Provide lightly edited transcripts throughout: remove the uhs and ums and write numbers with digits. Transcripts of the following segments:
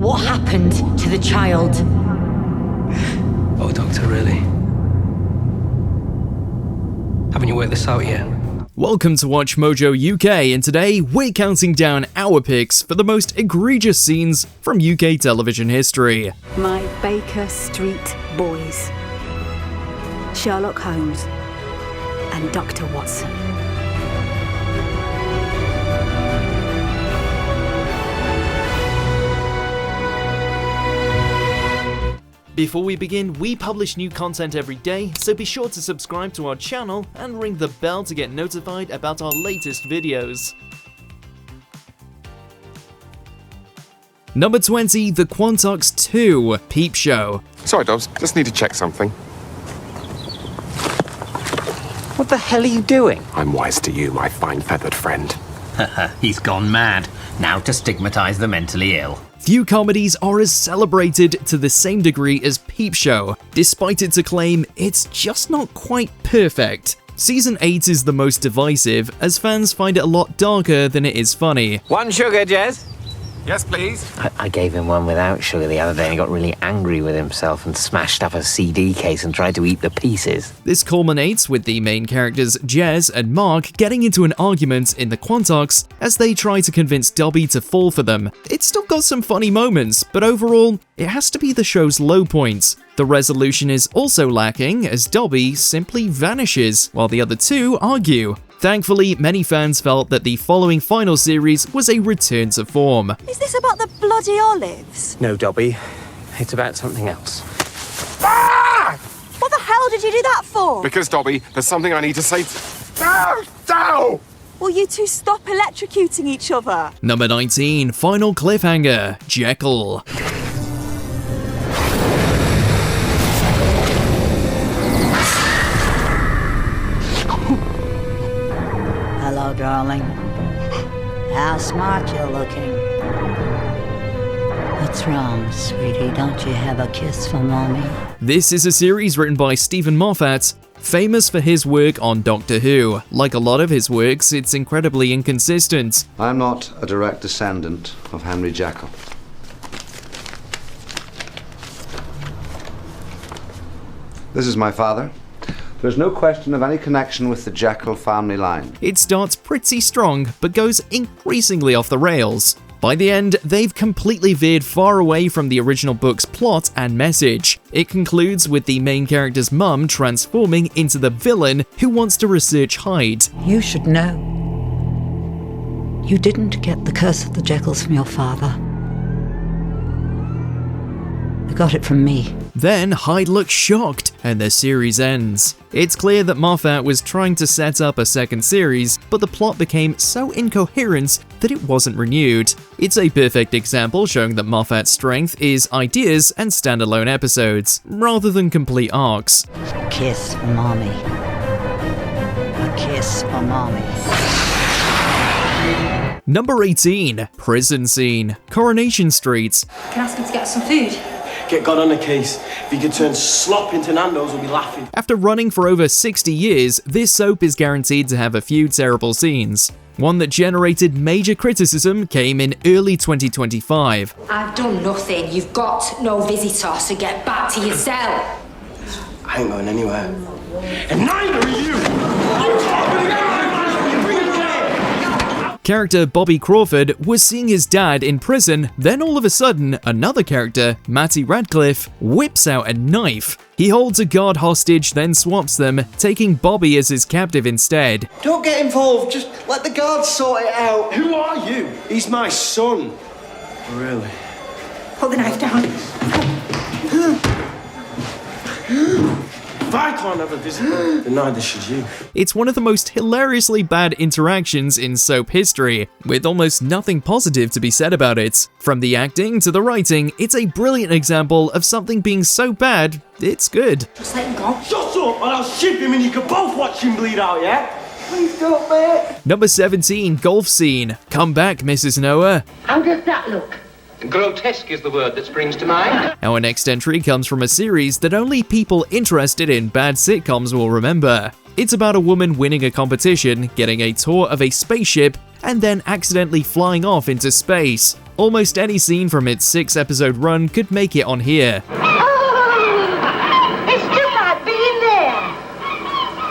What happened to the child? Oh, Doctor, really? Haven't you worked this out yet? Welcome to WatchMojo UK, and today we're counting down our picks for the most egregious scenes from UK television history. My Baker Street boys. Sherlock Holmes and Dr. Watson. Before we begin, we publish new content every day, so be sure to subscribe to our channel and ring the bell to get notified about our latest videos. Number 20, The Quantocks 2, Peep Show. Sorry, Dobbs, just need to check something. What the hell are you doing? I'm wise to you, my fine feathered friend. He's gone mad. Now to stigmatize the mentally ill. Few comedies are as celebrated to the same degree as Peep Show, despite its acclaim, it's just not quite perfect. Season 8 is the most divisive, as fans find it a lot darker than it is funny. One sugar, Jez? Yes, please. I gave him one without sugar the other day and he got really angry with himself and smashed up a CD case and tried to eat the pieces. This culminates with the main characters Jez and Mark getting into an argument in the Quantocks as they try to convince Dobby to fall for them. It's still got some funny moments, but overall, it has to be the show's low point. The resolution is also lacking as Dobby simply vanishes while the other two argue. Thankfully, many fans felt that the following final series was a return to form. Is this about the bloody olives? No, Dobby. It's about something else. Ah! What the hell did you do that for? Because, Dobby, there's something I need to say No! No! Will you two stop electrocuting each other? Number 19, final cliffhanger, Jekyll. Hello, darling. How smart you're looking. What's wrong, sweetie? Don't you have a kiss for mommy? This is a series written by Stephen Moffat, famous for his work on Doctor Who. Like a lot of his works, it's incredibly inconsistent. I'm not a direct descendant of Henry Jekyll. This is my father. There's no question of any connection with the Jekyll family line. It starts pretty strong, but goes increasingly off the rails. By the end, they've completely veered far away from the original book's plot and message. It concludes with the main character's mum transforming into the villain who wants to research Hyde. You should know. You didn't get the curse of the Jekylls from your father. You got it from me. Then Hyde looks shocked, and the series ends. It's clear that Moffat was trying to set up a second series, but the plot became so incoherent that it wasn't renewed. It's a perfect example showing that Moffat's strength is ideas and standalone episodes, rather than complete arcs. A kiss for mommy. A kiss for mommy. Number 18, prison scene, Coronation Street. Can I ask him to get us some food? Get God on the case. If he could turn slop into Nando's, we'll be laughing. After running for over 60 years, this soap is guaranteed to have a few terrible scenes. One that generated major criticism came in early 2025. I've done nothing. You've got no visitor, so get back to your cell. I ain't going anywhere. And neither are you! You talk to the guy! Character Bobby Crawford was seeing his dad in prison, then all of a sudden, another character, Matty Radcliffe, whips out a knife. He holds a guard hostage, then swaps them, taking Bobby as his captive instead. Don't get involved, just let the guards sort it out. Who are you? He's my son. Really? Put the knife down. If I can't have a visitor, then neither should you. It's one of the most hilariously bad interactions in soap history, with almost nothing positive to be said about it. From the acting to the writing, it's a brilliant example of something being so bad, it's good. Just let him go. Shut up and I'll ship him and you can both watch him bleed out, yeah? Please don't, mate. Number 17, golf scene. Come back, Mrs. Noah. How does that look? Grotesque is the word that springs to mind. Our next entry comes from a series that only people interested in bad sitcoms will remember. It's about a woman winning a competition, getting a tour of a spaceship, and then accidentally flying off into space. Almost any scene from its 6-episode run could make it on here. It's just like being there.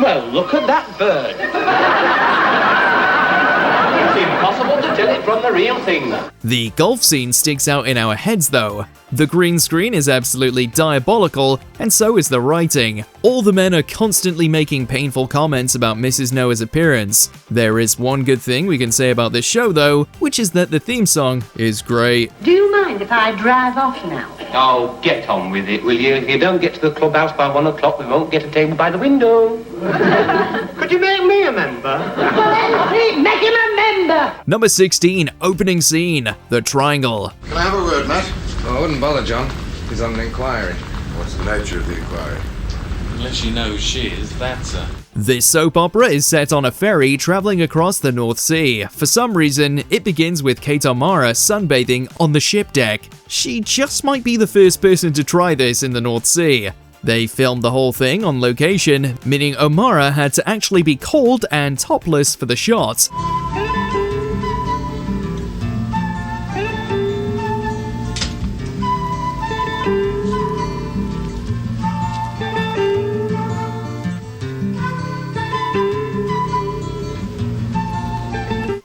Well, look at that bird. It's impossible to tell it from the real thing. The golf scene sticks out in our heads though. The green screen is absolutely diabolical, and so is the writing. All the men are constantly making painful comments about Mrs. Noah's appearance. There is one good thing we can say about this show though, which is that the theme song is great. Do you mind if I drive off now? Oh, get on with it, will you? If you don't get to the clubhouse by 1 o'clock, we won't get a table by the window. Could you make me a member? Make him a member. Number 16, opening scene, the triangle. Can I have a word, Matt? I wouldn't bother, John. He's on an inquiry. What's the nature of the inquiry? Unless you know who she is, that's her. This soap opera is set on a ferry traveling across the North Sea. For some reason, it begins with Kate O'Mara sunbathing on the ship deck. She just might be the first person to try this in the North Sea. They filmed the whole thing on location, meaning O'Mara had to actually be cold and topless for the shot.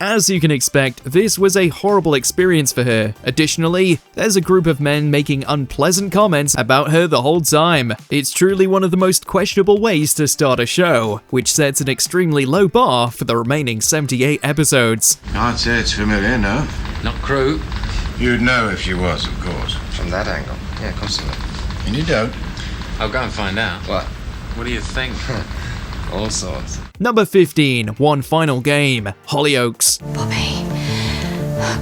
As you can expect, this was a horrible experience for her. Additionally, there's a group of men making unpleasant comments about her the whole time. It's truly one of the most questionable ways to start a show, which sets an extremely low bar for the remaining 78 episodes. I'd say it's familiar, no? Not crew. You'd know if she was, of course. From that angle. Yeah, constantly. And you don't? I'll go and find out. What? What do you think? All sorts. Number 15, one final game, Hollyoaks.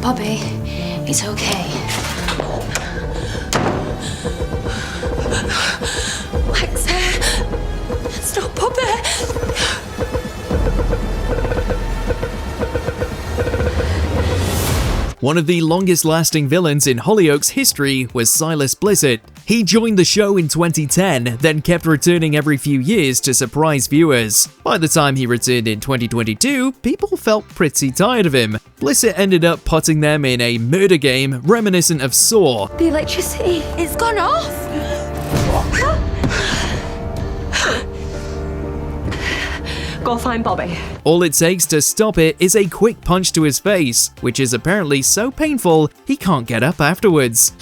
Bobby, it's okay. Wax hair. It's not Bobby. One of the longest-lasting villains in Hollyoaks history was Silas Blissett. He joined the show in 2010, then kept returning every few years to surprise viewers. By the time he returned in 2022, people felt pretty tired of him. Blissett ended up putting them in a murder game reminiscent of Saw. The electricity, it's gone off. Go find Bobby. All it takes to stop it is a quick punch to his face, which is apparently so painful he can't get up afterwards.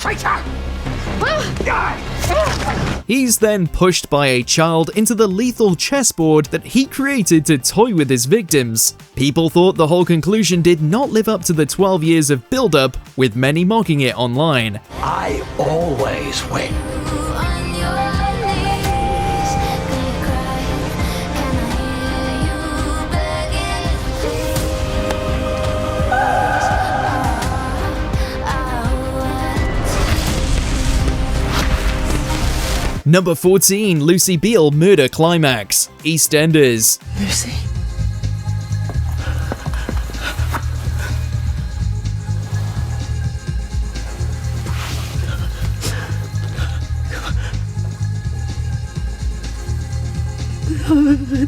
He's then pushed by a child into the lethal chessboard that he created to toy with his victims. People thought the whole conclusion did not live up to the 12 years of build-up, with many mocking it online. I always win. Number 14, Lucy Beale murder climax, EastEnders. Lucy.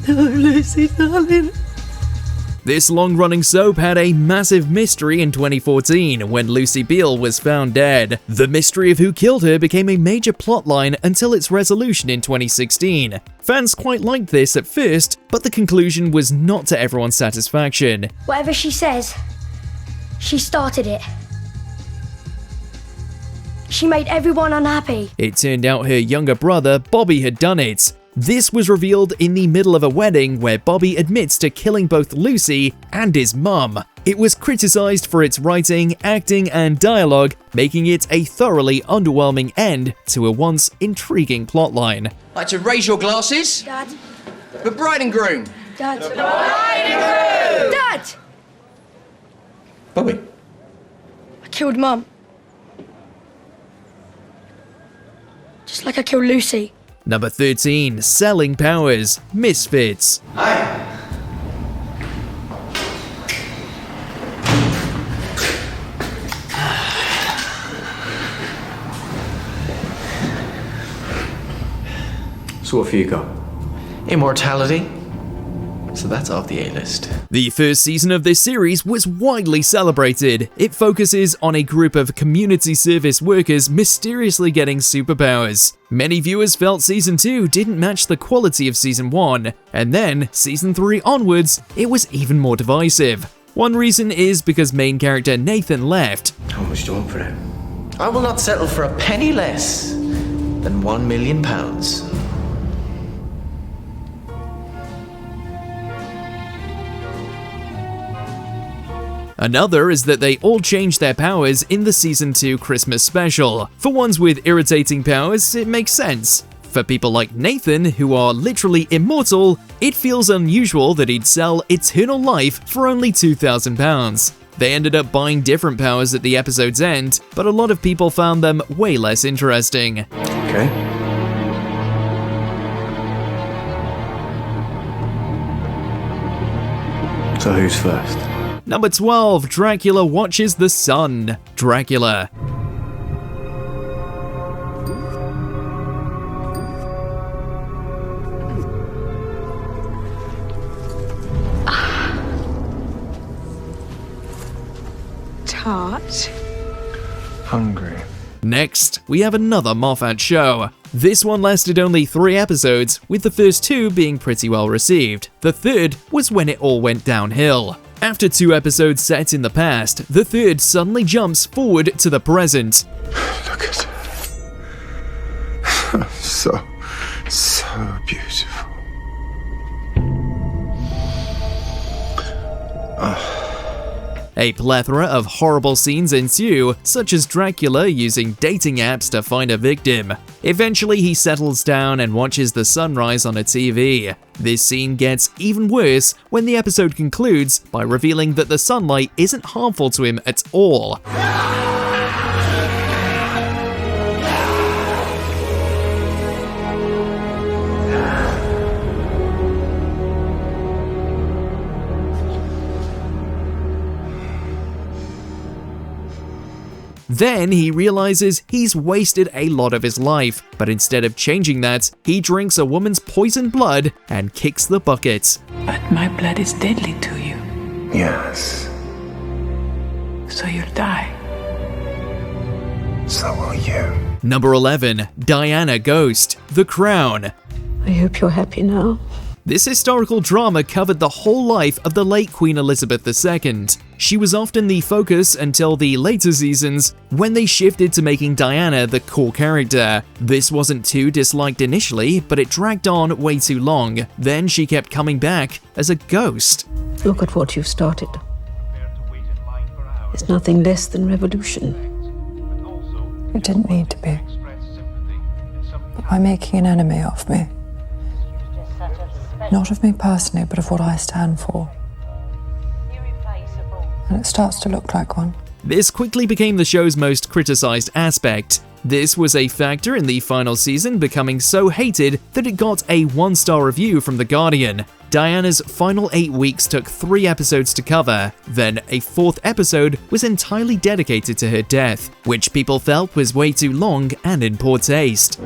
No, Lucy, darling. This long-running soap had a massive mystery in 2014 when Lucy Beale was found dead. The mystery of who killed her became a major plotline until its resolution in 2016. Fans quite liked this at first, but the conclusion was not to everyone's satisfaction. Whatever she says, she started it. She made everyone unhappy. It turned out her younger brother, Bobby, had done it. This was revealed in the middle of a wedding where Bobby admits to killing both Lucy and his mum. It was criticized for its writing, acting, and dialogue, making it a thoroughly underwhelming end to a once intriguing plotline. Like to raise your glasses? Dad. The bride and groom. Dad. The bride and groom! Dad! Bobby. I killed Mum. Just like I killed Lucy. Number 13, Selling Powers, Misfits. Hi. So what have you got? Immortality, So that's off the A-list. The first season of this series was widely celebrated. It focuses on a group of community service workers mysteriously getting superpowers. Many viewers felt Season 2 didn't match the quality of Season 1, and then, Season 3 onwards, it was even more divisive. One reason is because main character Nathan left. How much do you want for it? I will not settle for a penny less than £1 million. Another is that they all changed their powers in the Season 2 Christmas special. For ones with irritating powers, it makes sense. For people like Nathan, who are literally immortal, it feels unusual that he'd sell eternal life for only £2,000. They ended up buying different powers at the episode's end, but a lot of people found them way less interesting. Okay. So who's first? Number 12, Dracula watches the sun. Dracula. Tart. Hungry. Next, we have another Moffat show. This one lasted only 3 episodes, with the first 2 being pretty well received. The third was when it all went downhill. After 2 episodes set in the past, the third suddenly jumps forward to the present. Look at her. So beautiful. A plethora of horrible scenes ensue, such as Dracula using dating apps to find a victim. Eventually, he settles down and watches the sunrise on a TV. This scene gets even worse when the episode concludes by revealing that the sunlight isn't harmful to him at all. Then he realizes he's wasted a lot of his life, but instead of changing that, he drinks a woman's poisoned blood and kicks the bucket. But my blood is deadly to you. Yes. So you'll die. So will you. Number 11, Diana Ghost, The Crown. I hope you're happy now. This historical drama covered the whole life of the late Queen Elizabeth II. She was often the focus until the later seasons, when they shifted to making Diana the core character. This wasn't too disliked initially, but it dragged on way too long. Then she kept coming back as a ghost. Look at what you've started. It's nothing less than revolution. It didn't need to be. But by making an enemy of me. Not of me personally, but of what I stand for. And it starts to look like one. This quickly became the show's most criticized aspect. This was a factor in the final season becoming so hated that it got a 1-star review from The Guardian. Diana's final 8 weeks took 3 episodes to cover, then a 4th episode was entirely dedicated to her death, which people felt was way too long and in poor taste.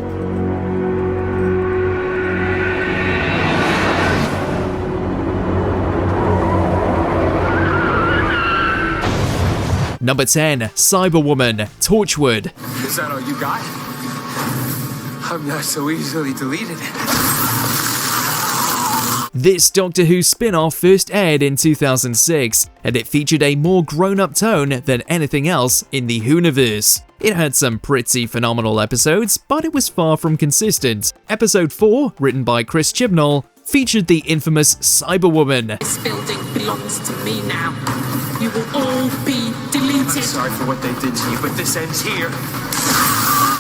Number 10, Cyberwoman, Torchwood. Is that all you got? I'm not so easily deleted. This Doctor Who spin-off first aired in 2006, and it featured a more grown-up tone than anything else in the Whoniverse. It had some pretty phenomenal episodes, but it was far from consistent. Episode 4, written by Chris Chibnall, featured the infamous Cyberwoman. This building belongs to me now. You will all be deleted. I'm sorry for what they did to you, but this ends here.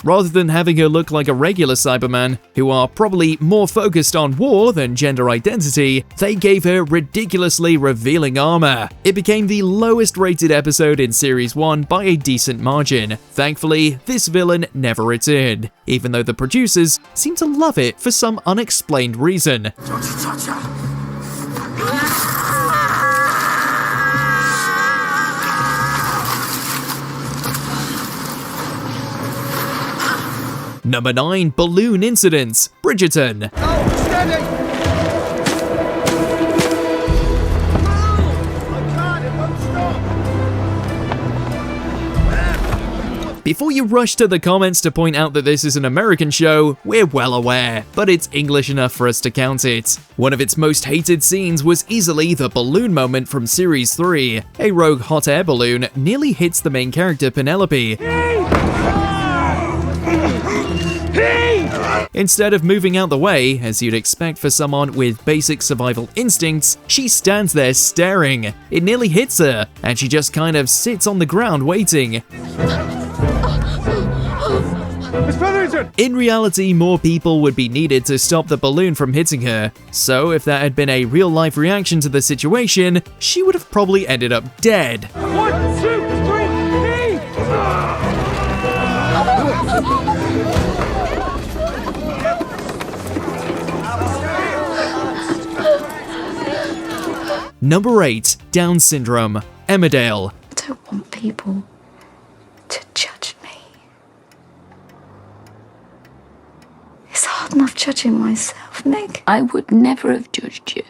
Rather than having her look like a regular Cyberman, who are probably more focused on war than gender identity, they gave her ridiculously revealing armor. It became the lowest rated episode in Series 1 by a decent margin. Thankfully, this villain never returned, even though the producers seem to love it for some unexplained reason. Don't you touch her. Number 9, Balloon Incidents, Bridgerton. Oh, steady! Before you rush to the comments to point out that this is an American show, we're well aware, but it's English enough for us to count it. One of its most hated scenes was easily the balloon moment from Series 3. A rogue hot air balloon nearly hits the main character Penelope. Instead of moving out the way, as you'd expect for someone with basic survival instincts, she stands there staring. It nearly hits her, and she just kind of sits on the ground waiting. In reality, more people would be needed to stop the balloon from hitting her, so if that had been a real-life reaction to the situation, she would have probably ended up dead. 1, 2, 3, Number 8. Down syndrome. Emmerdale. I don't want people to judge me. It's hard enough judging myself, Nick. I would never have judged you.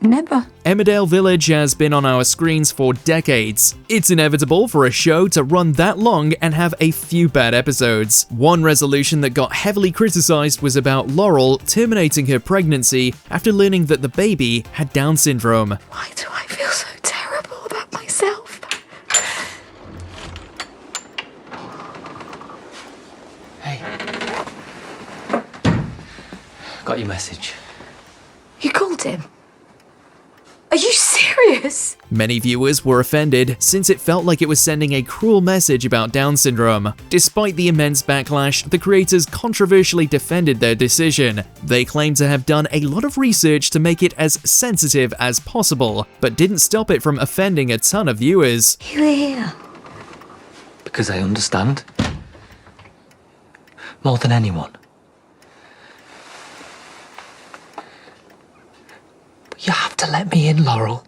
Never. Emmerdale Village has been on our screens for decades. It's inevitable for a show to run that long and have a few bad episodes. One resolution that got heavily criticized was about Laurel terminating her pregnancy after learning that the baby had Down syndrome. Why do I feel so terrible about myself? Got your message. You called him? Are you serious? Many viewers were offended since it felt like it was sending a cruel message about Down syndrome. Despite the immense backlash, the creators controversially defended their decision. They claimed to have done a lot of research to make it as sensitive as possible, but didn't stop it from offending a ton of viewers. You're here. Because I understand. More than anyone. You have to let me in, Laurel.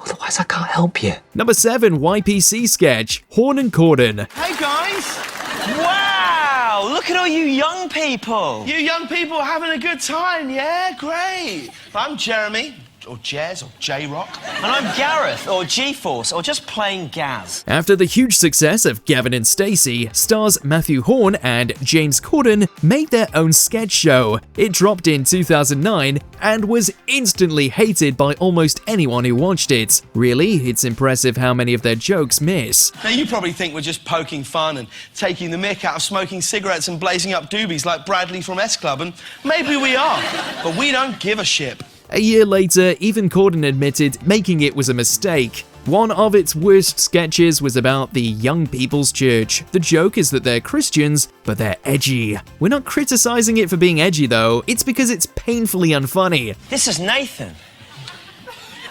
Otherwise I can't help you. Number 7. YPC sketch. Horn and Corden. Hey guys! Wow! Look at all you young people! You young people are having a good time, yeah? Great! I'm Jeremy, or Jez, or J-Rock. And I'm Gareth, or G-Force, or just plain Gaz. After the huge success of Gavin and Stacey, stars Matthew Horn and James Corden made their own sketch show. It dropped in 2009 and was instantly hated by almost anyone who watched it. Really, it's impressive how many of their jokes miss. Now you probably think we're just poking fun and taking the mick out of smoking cigarettes and blazing up doobies like Bradley from S-Club, and maybe we are, but we don't give a shit. A year later, even Corden admitted making it was a mistake. One of its worst sketches was about the Young People's Church. The joke is that they're Christians, but they're edgy. We're not criticizing it for being edgy though, it's because it's painfully unfunny. This is Nathan.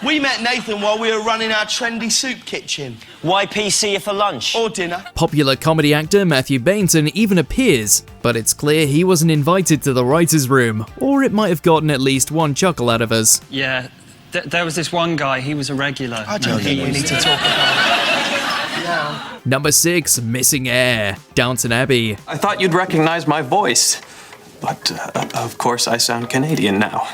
We met Nathan while we were running our trendy soup kitchen. YPC you for lunch? Or dinner. Popular comedy actor Matthew Bainton even appears, but it's clear he wasn't invited to the writer's room, or it might have gotten at least one chuckle out of us. Yeah, there was this one guy, he was a regular. I don't think we need to talk about it now. Number 6. Missing Heir. Downton Abbey. I thought you'd recognize my voice, but of course I sound Canadian now.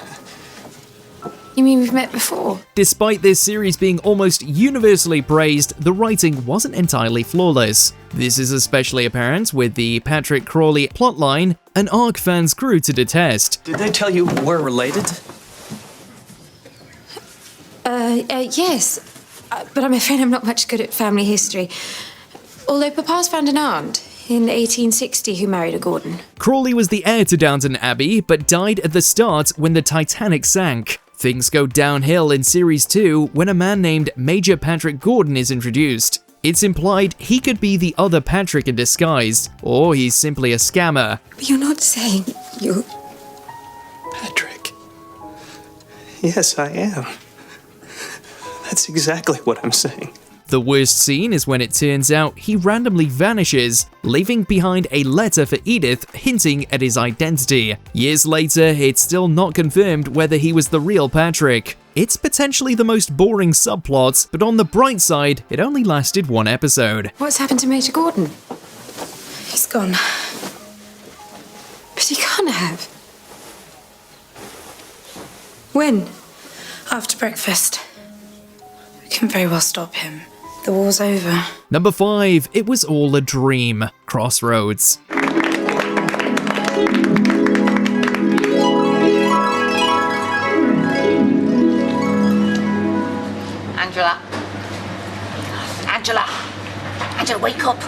You mean we've met before? Despite this series being almost universally praised, the writing wasn't entirely flawless. This is especially apparent with the Patrick Crawley plotline, an arc fans grew to detest. Did they tell you we're related? Yes. But I'm afraid I'm not much good at family history. Although Papa's found an aunt in 1860 who married a Gordon. Crawley was the heir to Downton Abbey, but died at the start when the Titanic sank. Things go downhill in Series 2 when a man named Major Patrick Gordon is introduced. It's implied he could be the other Patrick in disguise, or he's simply a scammer. But you're not saying you're... Patrick. Yes, I am. That's exactly what I'm saying. The worst scene is when it turns out he randomly vanishes, leaving behind a letter for Edith hinting at his identity. Years later, it's still not confirmed whether he was the real Patrick. It's potentially the most boring subplot, but on the bright side, it only lasted one episode. What's happened to Major Gordon? He's gone. But he can't have. When? After breakfast. We couldn't very well stop him. The war's over. Number 5, it was all a dream. Crossroads. Angela. Angela. Angela, wake up.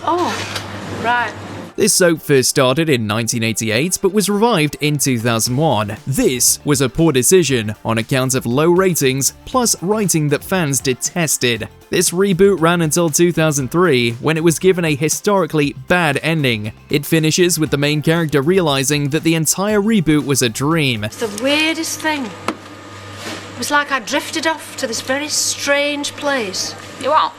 Oh, right. This soap first started in 1988 but was revived in 2001. This was a poor decision on account of low ratings plus writing that fans detested. This reboot ran until 2003 when it was given a historically bad ending. It finishes with the main character realizing that the entire reboot was a dream. It's the weirdest thing. It was like I drifted off to this very strange place. You what?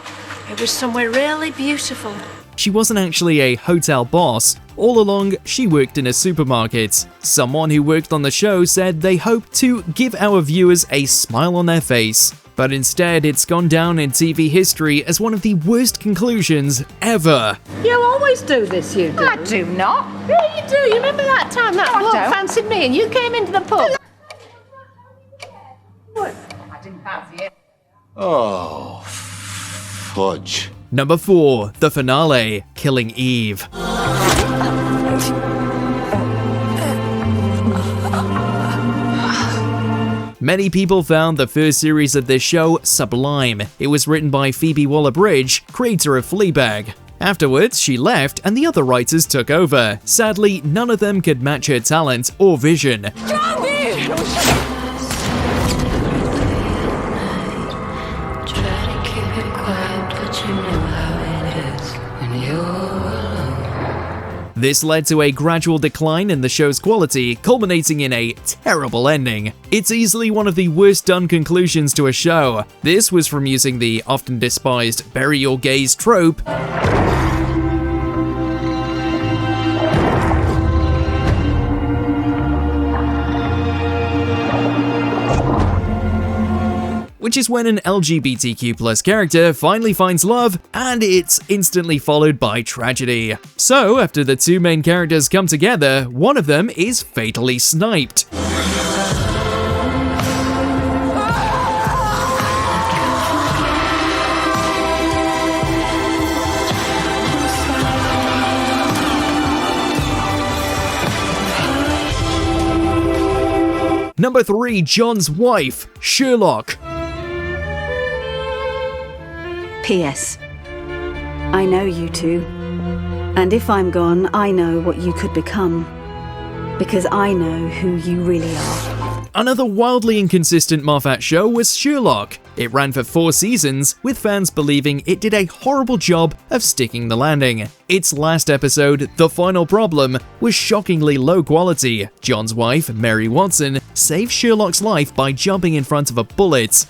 It was somewhere really beautiful. She wasn't actually a hotel boss. All along, she worked in a supermarket. Someone who worked on the show said they hoped to give our viewers a smile on their face. But instead, it's gone down in TV history as one of the worst conclusions ever. You always do this, you do. I do not. Yeah, you do. You remember that time that bloke fancied me and you came into the pub? What? I didn't fancy it. Oh, fudge. Number 4, the finale, Killing Eve. Many people found the first series of this show sublime. It was written by Phoebe Waller-Bridge, creator of Fleabag. Afterwards, she left and the other writers took over. Sadly, none of them could match her talent or vision. This led to a gradual decline in the show's quality, culminating in a terrible ending. It's easily one of the worst done conclusions to a show. This was from using the often despised bury your gays trope which is when an LGBTQ+ character finally finds love, and it's instantly followed by tragedy. So, after the two main characters come together, one of them is fatally sniped. Number 3, John's wife, Sherlock. P.S. I know you two. And if I'm gone, I know what you could become. Because I know who you really are. Another wildly inconsistent Moffat show was Sherlock. It ran for 4 seasons, with fans believing it did a horrible job of sticking the landing. Its last episode, The Final Problem, was shockingly low quality. John's wife, Mary Watson, saved Sherlock's life by jumping in front of a bullet.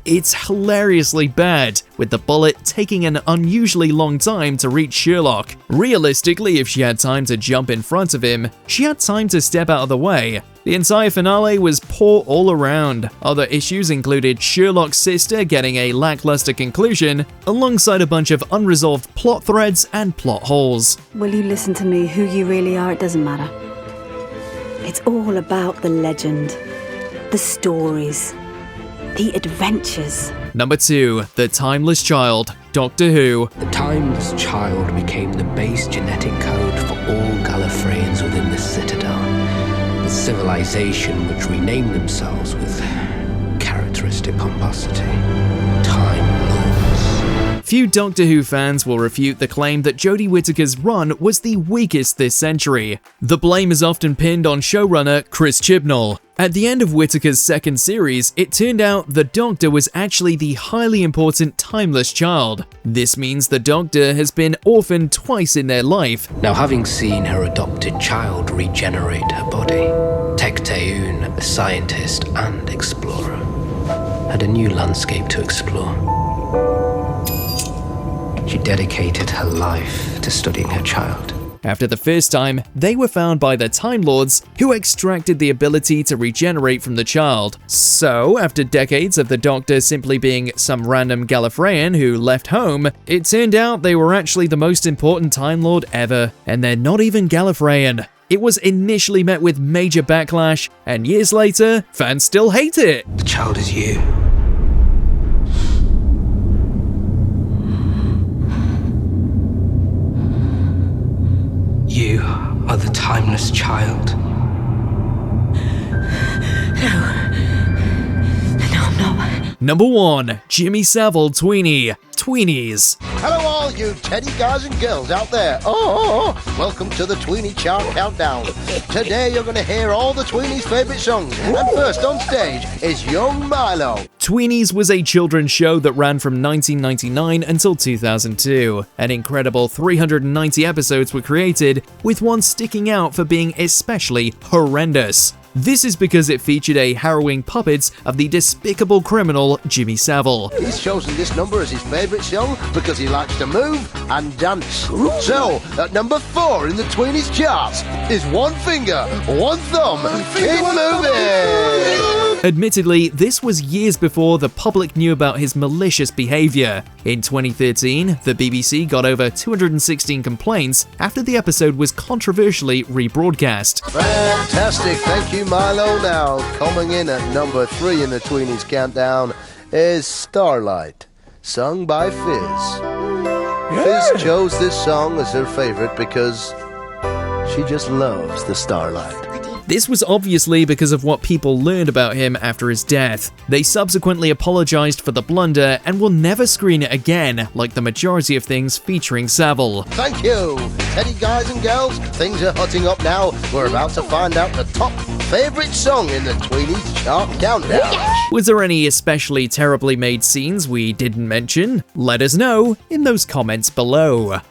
It's hilariously bad, with the bullet taking an unusually long time to reach Sherlock. Realistically, if she had time to jump in front of him, she had time to step out of the way. The entire finale was poor all around. Other issues included Sherlock's sister getting a lackluster conclusion, alongside a bunch of unresolved plot threads and plot holes. Will you listen to me? Who you really are, it doesn't matter. It's all about the legend, the stories, the adventures. Number 2, The Timeless Child, Doctor Who. The Timeless Child became the base genetic code for all Gallifreyans within the Citadel, the civilization which renamed themselves with characteristic pomposity, Time Lords. Few Doctor Who fans will refute the claim that Jodie Whittaker's run was the weakest this century. The blame is often pinned on showrunner Chris Chibnall. At the end of Whittaker's second series, it turned out the Doctor was actually the highly important Timeless Child. This means the Doctor has been orphaned twice in their life. Now, having seen her adopted child regenerate her body, Tecteun, a scientist and explorer, had a new landscape to explore. She dedicated her life to studying her child. After the first time, they were found by the Time Lords, who extracted the ability to regenerate from the child. So, after decades of the Doctor simply being some random Gallifreyan who left home, it turned out they were actually the most important Time Lord ever, and they're not even Gallifreyan. It was initially met with major backlash, and years later, fans still hate it. The child is you. You are the timeless child. No, I'm not. Number 1. Jimmy Savile Tweenie. Tweenies. Hello all you teddy guys and girls out there. Welcome to the Tweenie Chart Countdown. Today you're going to hear all the Tweenies' favourite songs. And first on stage is young Milo. Tweenies was a children's show that ran from 1999 until 2002. An incredible 390 episodes were created, with one sticking out for being especially horrendous. This is because it featured a harrowing puppet of the despicable criminal Jimmy Savile. He's chosen this number as his favourite song because he likes to move and dance. So, at number 4 in the Tweenies charts is One Finger, One Thumb, Keep Moving! Admittedly, this was years before the public knew about his malicious behaviour. In 2013, the BBC got over 216 complaints after the episode was controversially rebroadcast. Fantastic, thank you Milo. Now, coming in at number 3 in the Tweenies countdown is Starlight, sung by Fizz. Fizz chose this song as her favourite because she just loves the starlight. This was obviously because of what people learned about him after his death. They subsequently apologized for the blunder and will never screen it again, like the majority of things featuring Savile. Thank you! Teddy guys and girls, things are hotting up now. We're about to find out the top favourite song in the Tweenies Chart Countdown. Was there any especially terribly made scenes we didn't mention? Let us know in those comments below.